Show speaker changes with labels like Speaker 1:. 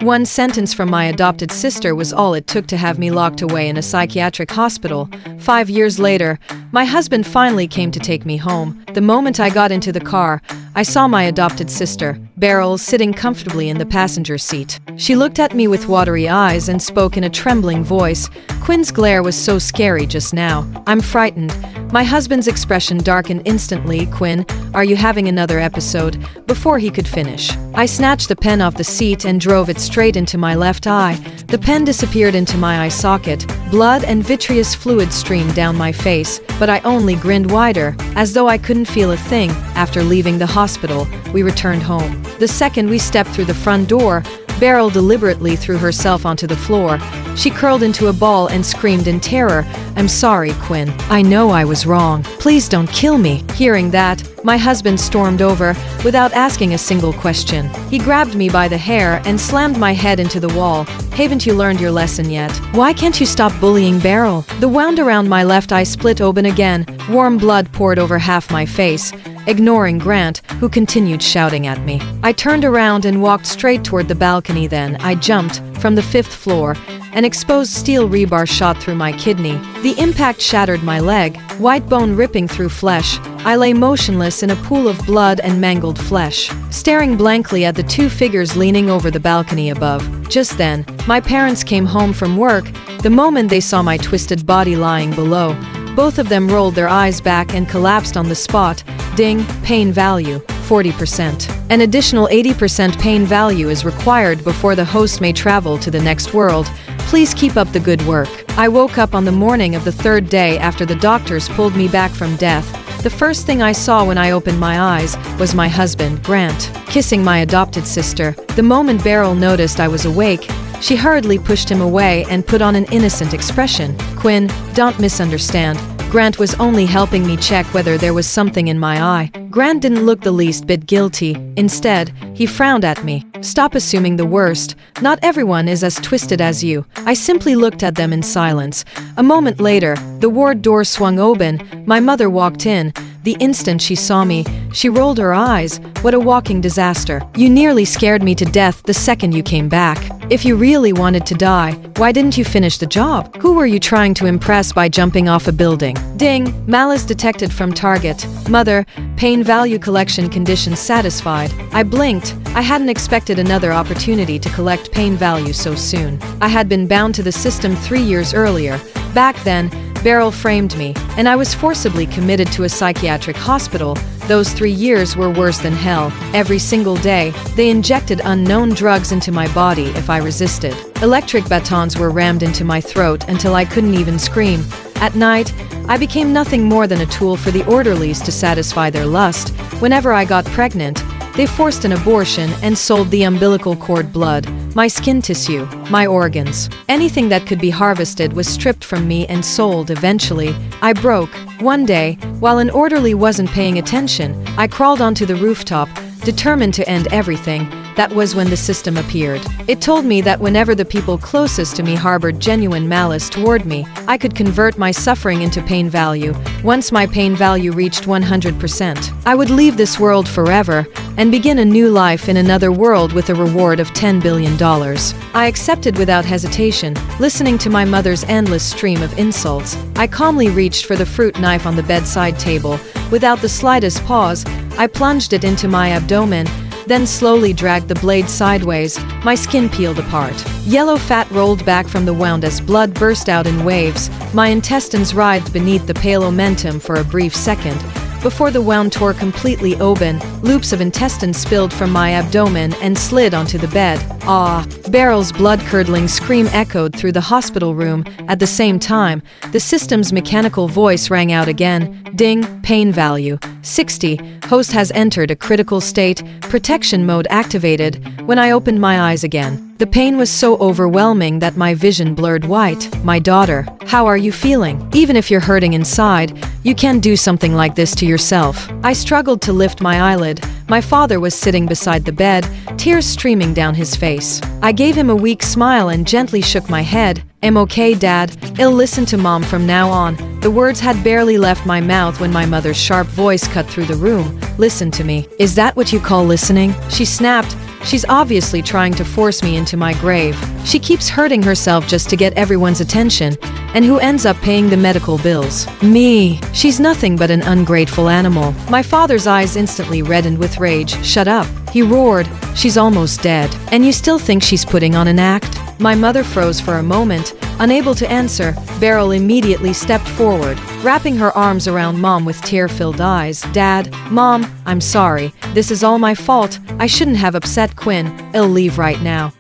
Speaker 1: One sentence from my adopted sister was all it took to have me locked away in a psychiatric hospital. 5 years later, my husband finally came to take me home. The moment I got into the car, I saw my adopted sister, Beryl, sitting comfortably in the passenger seat. She looked at me with watery eyes and spoke in a trembling voice. Quinn's glare was so scary just now. I'm frightened. My husband's expression darkened instantly. Quinn, are you having another episode? Before he could finish, I snatched the pen off the seat and drove it straight into my left eye. The pen disappeared into my eye socket. Blood and vitreous fluid streamed down my face, but I only grinned wider, as though I couldn't feel a thing. After leaving the hospital, we returned home. The second we stepped through the front door, Beryl deliberately threw herself onto the floor. She curled into a ball and screamed in terror. I'm sorry, Quinn. I know I was wrong. Please don't kill me. Hearing that, my husband stormed over, without asking a single question. He grabbed me by the hair and slammed my head into the wall. Haven't you learned your lesson yet? Why can't you stop bullying Beryl? The wound around my left eye split open again. Warm blood poured over half my face, ignoring Grant, who continued shouting at me. I turned around and walked straight toward the balcony. Then I jumped from the 5th floor. An exposed steel rebar shot through my kidney. The impact shattered my leg, white bone ripping through flesh. I lay motionless in a pool of blood and mangled flesh, staring blankly at the two figures leaning over the balcony above. Just then, my parents came home from work. The moment they saw my twisted body lying below, both of them rolled their eyes back and collapsed on the spot. Ding, pain value, 40%. An additional 80% pain value is required before the host may travel to the next world. Please keep up the good work. I woke up on the morning of the 3rd day after the doctors pulled me back from death. The first thing I saw when I opened my eyes was my husband, Grant, kissing my adopted sister. The moment Beryl noticed I was awake, she hurriedly pushed him away and put on an innocent expression. Quinn, don't misunderstand. Grant was only helping me check whether there was something in my eye. Grant didn't look the least bit guilty. Instead, he frowned at me. Stop assuming the worst. Not everyone is as twisted as you. I simply looked at them in silence. A moment later, the ward door swung open. My mother walked in. The instant she saw me, she rolled her eyes. What a walking disaster. You nearly scared me to death the second you came back. If you really wanted to die, why didn't you finish the job? Who were you trying to impress by jumping off a building? Ding, malice detected from target. Mother, pain value collection condition satisfied. I blinked. I hadn't expected another opportunity to collect pain value so soon. I had been bound to the system 3 years earlier. Back then, Beryl framed me, and I was forcibly committed to a psychiatric hospital. Those 3 years were worse than hell. Every single day, they injected unknown drugs into my body if I resisted. Electric batons were rammed into my throat until I couldn't even scream. At night, I became nothing more than a tool for the orderlies to satisfy their lust. Whenever I got pregnant, they forced an abortion and sold the umbilical cord blood, my skin tissue, my organs. Anything that could be harvested was stripped from me and sold. Eventually, I broke. One day, while an orderly wasn't paying attention, I crawled onto the rooftop, determined to end everything. That was when the system appeared. It told me that whenever the people closest to me harbored genuine malice toward me, I could convert my suffering into pain value. Once my pain value reached 100%, I would leave this world forever and begin a new life in another world with a reward of $10 billion. I accepted without hesitation, listening to my mother's endless stream of insults. I calmly reached for the fruit knife on the bedside table. Without the slightest pause, I plunged it into my abdomen, then slowly dragged the blade sideways. My skin peeled apart. Yellow fat rolled back from the wound as blood burst out in waves. My intestines writhed beneath the pale omentum for a brief second. Before the wound tore completely open, loops of intestine spilled from my abdomen and slid onto the bed. Ah! Beryl's blood-curdling scream echoed through the hospital room. At the same time, the system's mechanical voice rang out again. Ding, pain value, 60. Host has entered a critical state, protection mode activated. When I opened my eyes again, the pain was so overwhelming that my vision blurred white. My daughter, how are you feeling? Even if you're hurting inside, you can't do something like this to yourself. I struggled to lift my eyelid. My father was sitting beside the bed, tears streaming down his face. I gave him a weak smile and gently shook my head. I'm okay, Dad. I'll listen to Mom from now on. The words had barely left my mouth when my mother's sharp voice cut through the room. Listen to me. Is that what you call listening? She snapped, She's obviously trying to force me into my grave. She keeps hurting herself just to get everyone's attention, and who ends up paying the medical bills? Me. She's nothing but an ungrateful animal. My father's eyes instantly reddened with rage. Shut up, he roared. She's almost dead. And you still think she's putting on an act? My mother froze for a moment, unable to answer. Beryl immediately stepped forward, wrapping her arms around Mom with tear-filled eyes. Dad, Mom, I'm sorry. This is all my fault. I shouldn't have upset Quinn. I'll leave right now.